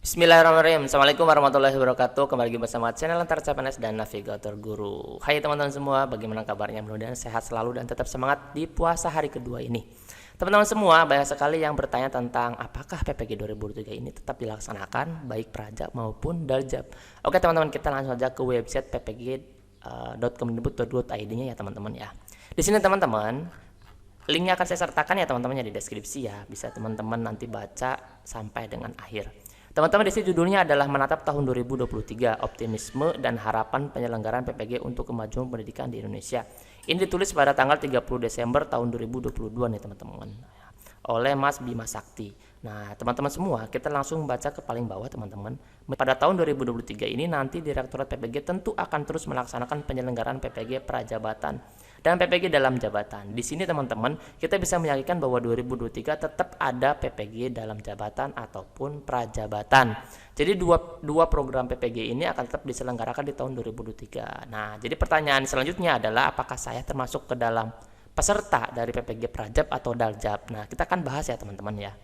Bismillahirrahmanirrahim. Assalamualaikum warahmatullahi wabarakatuh. Kembali lagi bersama channel Antar CPNS dan Navigator Guru. Hai teman-teman semua, bagaimana kabarnya? Mudah-mudahan sehat selalu dan tetap semangat di puasa hari kedua ini. Teman-teman semua, banyak sekali yang bertanya tentang apakah PPG 2023 ini tetap dilaksanakan baik prajab maupun daljab. Oke teman-teman, kita langsung saja ke website ppg.kemendikbud.go.id-nya ya teman-teman ya. Di sini teman-teman, linknya akan saya sertakan ya teman-teman ya di deskripsi ya. Bisa teman-teman nanti baca sampai dengan akhir. Teman-teman, di sini judulnya adalah menatap tahun 2023, optimisme dan harapan penyelenggaraan PPG untuk kemajuan pendidikan di Indonesia. Ini ditulis pada tanggal 30 Desember tahun 2022 nih teman-teman, oleh Mas Bima Sakti. Nah, teman-teman semua, kita langsung baca ke paling bawah teman-teman. Pada tahun 2023 ini nanti Direktorat PPG tentu akan terus melaksanakan penyelenggaraan PPG prajabatan dan PPG dalam jabatan. Di sini teman-teman, kita bisa meyakinkan bahwa 2023 tetap ada PPG dalam jabatan ataupun prajabatan. Jadi dua program PPG ini akan tetap diselenggarakan di tahun 2023. Nah, jadi pertanyaan selanjutnya adalah apakah saya termasuk ke dalam peserta dari PPG prajab atau daljab. Nah, kita akan bahas ya teman-teman ya.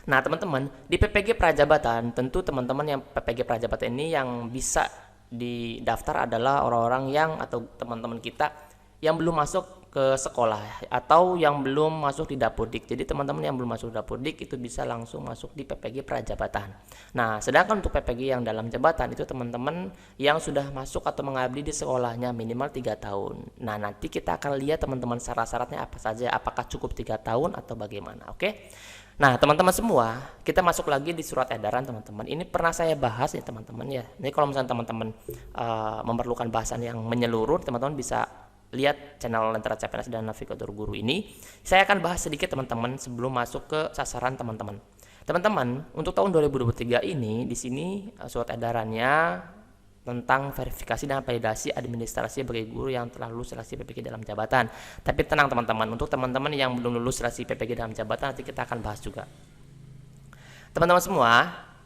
Nah, teman-teman, di PPG prajabatan, tentu teman-teman yang PPG prajabatan ini yang bisa didaftar adalah orang-orang yang atau teman-teman kita yang belum masuk ke sekolah atau yang belum masuk di Dapodik. Jadi teman-teman yang belum masuk Dapodik itu bisa langsung masuk di PPG prajabatan. Nah, sedangkan untuk PPG yang dalam jabatan itu teman-teman yang sudah masuk atau mengabdi di sekolahnya minimal 3 tahun. Nah, nanti kita akan lihat teman-teman syarat-syaratnya apa saja, apakah cukup 3 tahun atau bagaimana. Oke. Nah, teman-teman semua, kita masuk lagi di surat edaran teman-teman. Ini pernah saya bahas ya teman-teman ya. Ini kalau misalnya teman-teman memerlukan bahasan yang menyeluruh, teman-teman bisa lihat channel Lentera CPNS dan Navigator Guru ini. Saya akan bahas sedikit teman-teman sebelum masuk ke sasaran teman-teman. Teman-teman, untuk tahun 2023 ini di sini surat edarannya tentang verifikasi dan validasi administrasi bagi guru yang telah lulus seleksi PPG dalam jabatan. Tapi tenang teman-teman, untuk teman-teman yang belum lulus seleksi PPG dalam jabatan nanti kita akan bahas juga. Teman-teman semua,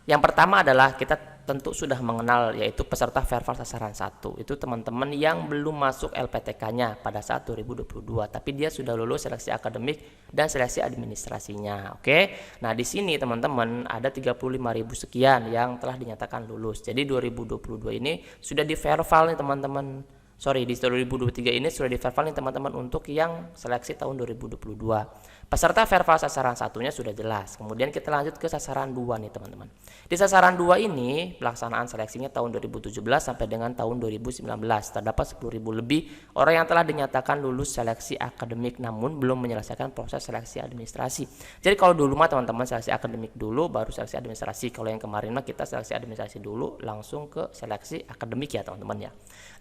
yang pertama adalah kita tentu sudah mengenal yaitu peserta Verval sasaran 1. Itu teman-teman yang belum masuk LPTK-nya pada saat 2022, tapi dia sudah lulus seleksi akademik dan seleksi administrasinya. Oke. Nah, di sini teman-teman ada 35.000 sekian yang telah dinyatakan lulus. Jadi 2022 ini sudah di Verval nih teman-teman. Sorry, di 2023 ini sudah di Verval nih teman-teman untuk yang seleksi tahun 2022. Peserta Verval sasaran satunya sudah jelas. Kemudian kita lanjut ke sasaran 2 nih teman-teman. Di sasaran 2 ini pelaksanaan seleksinya tahun 2017 sampai dengan tahun 2019. Terdapat 10.000 lebih orang yang telah dinyatakan lulus seleksi akademik namun belum menyelesaikan proses seleksi administrasi. Jadi kalau dulu mah teman-teman seleksi akademik dulu baru seleksi administrasi. Kalau yang kemarin mah kita seleksi administrasi dulu langsung ke seleksi akademik ya teman-teman ya.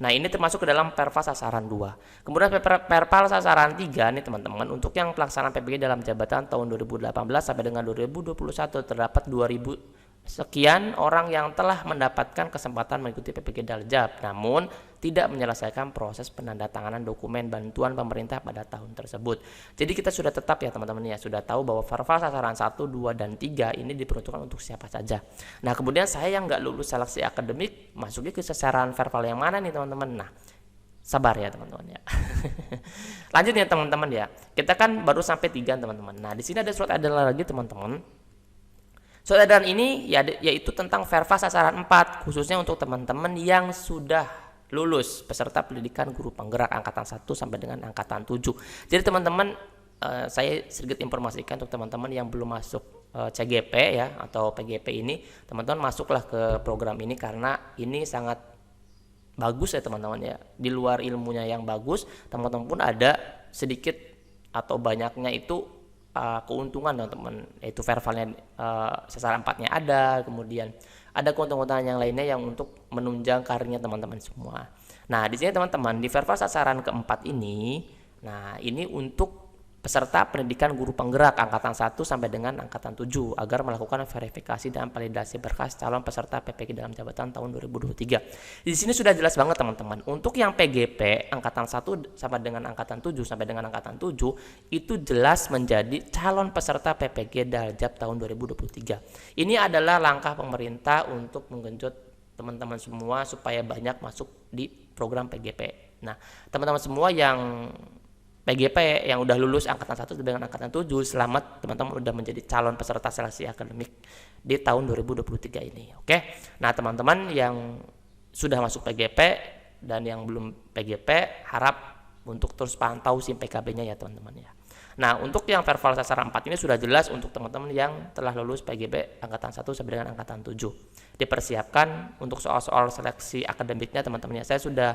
Nah, ini termasuk ke dalam Perval sasaran 2. Kemudian Perval sasaran 3 nih teman-teman, untuk yang pelaksanaan PPG dalam jabatan tahun 2018 sampai dengan 2021 terdapat 2.000 sekian orang yang telah mendapatkan kesempatan mengikuti PPG daljab namun tidak menyelesaikan proses penandatanganan dokumen bantuan pemerintah pada tahun tersebut. Jadi kita sudah tetap ya teman-teman ya, sudah tahu bahwa Verval sasaran 1, 2, dan 3 ini diperuntukkan untuk siapa saja. Nah, kemudian saya yang nggak lulus seleksi akademik masuknya ke sasaran Verval yang mana nih teman-teman? Nah, sabar ya teman-teman ya. Lanjut ya teman-teman ya. Kita kan baru sampai 3 teman-teman. Nah, di sini ada surat edaran lagi teman-teman. Surat edaran ini yaitu tentang Verval sasaran 4 khususnya untuk teman-teman yang sudah lulus peserta pendidikan guru penggerak angkatan 1 sampai dengan angkatan 7. Jadi teman-teman, saya sedikit informasikan untuk teman-teman yang belum masuk CGP ya atau PGP ini, teman-teman masuklah ke program ini karena ini sangat bagus ya teman-teman ya. Di luar ilmunya yang bagus, teman-teman pun ada sedikit atau banyaknya itu keuntungan teman-teman, yaitu Vervalnya sasaran 4-nya ada, kemudian ada keuntungan yang lainnya yang untuk menunjang karirnya teman-teman semua. Nah, di sini teman-teman di Verval sasaran keempat ini, nah ini untuk peserta pendidikan guru penggerak angkatan 1 sampai dengan angkatan 7 agar melakukan verifikasi dan validasi berkas calon peserta PPG dalam jabatan tahun 2023. Di sini sudah jelas banget teman-teman. Untuk yang PGP angkatan 1 sampai dengan angkatan 7 sampai dengan angkatan 7 itu jelas menjadi calon peserta PPG daljab tahun 2023. Ini adalah langkah pemerintah untuk menggenjot teman-teman semua supaya banyak masuk di program PGP. Nah, teman-teman semua yang PGP yang udah lulus angkatan 1 dengan angkatan 7, selamat teman-teman udah menjadi calon peserta seleksi akademik di tahun 2023 ini. Oke. Nah, teman-teman yang sudah masuk PGP dan yang belum PGP, harap untuk terus pantau SIM PKB-nya ya teman-teman ya. Nah, untuk yang verval sasaran 4 ini sudah jelas untuk teman-teman yang telah lulus PGP angkatan 1 sampai dengan angkatan 7. Dipersiapkan untuk soal-soal seleksi akademiknya teman-teman ya. Saya sudah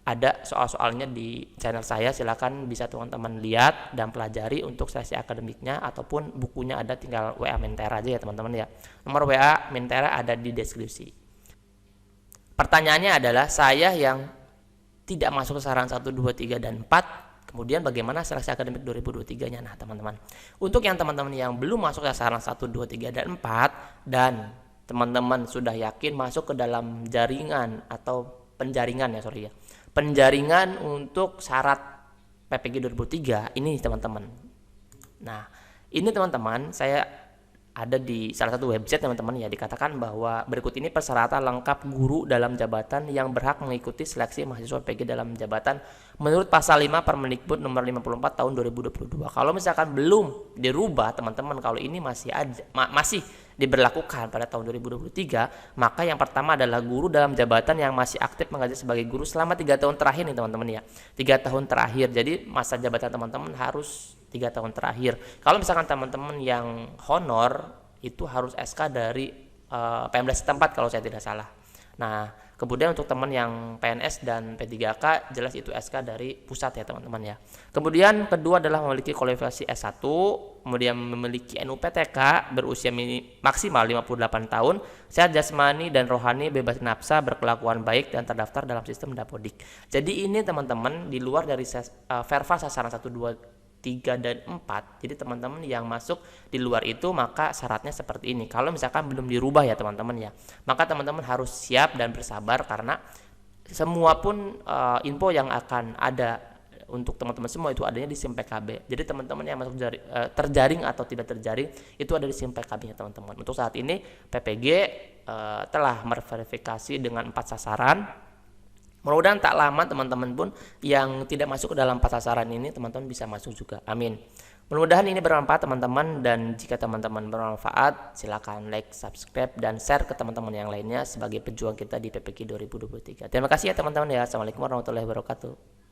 ada soal-soalnya di channel saya, silakan bisa teman-teman lihat dan pelajari untuk seleksi akademiknya, ataupun bukunya ada, tinggal WA Mentera aja ya teman-teman ya. Nomor WA Mentera ada di deskripsi. Pertanyaannya adalah, saya yang tidak masuk sasaran 1, 2, 3, dan 4, kemudian bagaimana seleksi akademik 2023-nya? Nah teman-teman, untuk yang teman-teman yang belum masuk sasaran 1, 2, 3, dan 4, dan teman-teman sudah yakin masuk ke dalam jaringan atau penjaringan ya, penjaringan untuk syarat PPG 2003 ini teman-teman. Nah, ini teman-teman, saya ada di salah satu website teman-teman ya, dikatakan bahwa berikut ini persyaratan lengkap guru dalam jabatan yang berhak mengikuti seleksi mahasiswa PG dalam jabatan menurut pasal 5 Permendikbud nomor 54 tahun 2022. Kalau misalkan belum dirubah teman-teman, kalau ini masih ada, masih diberlakukan pada tahun 2023, maka yang pertama adalah guru dalam jabatan yang masih aktif mengajar sebagai guru selama 3 tahun terakhir nih teman-teman ya. 3 tahun terakhir. Jadi masa jabatan teman-teman harus 3 tahun terakhir. Kalau misalkan teman-teman yang honor itu harus SK dari Pemda setempat kalau saya tidak salah. Nah, kemudian untuk teman yang PNS dan P3K jelas itu SK dari pusat ya teman-teman ya. Kemudian kedua adalah memiliki kualifikasi S1, kemudian memiliki NUPTK berusia maksimal 58 tahun, sehat jasmani dan rohani, bebas nafsa, berkelakuan baik, dan terdaftar dalam sistem Dapodik. Jadi ini teman-teman di luar dari verva sasaran 1, 2, 3, dan 4. Jadi teman-teman yang masuk di luar itu maka syaratnya seperti ini. Kalau misalkan belum dirubah ya teman-teman ya, maka teman-teman harus siap dan bersabar, karena semua pun info yang akan ada untuk teman-teman semua itu adanya di SIM PKB. Jadi teman-teman yang masuk terjaring atau tidak terjaring itu ada di SIM PKB-nya teman-teman. Untuk saat ini PPG telah merverifikasi dengan 4 sasaran. Mudah-mudahan tak lama teman-teman pun yang tidak masuk ke dalam 4 sasaran ini teman-teman bisa masuk juga. Amin. Mudah-mudahan ini bermanfaat teman-teman, dan jika teman-teman bermanfaat silakan like, subscribe, dan share ke teman-teman yang lainnya sebagai pejuang kita di PPG 2023. Terima kasih ya teman-teman ya. Assalamualaikum warahmatullahi wabarakatuh.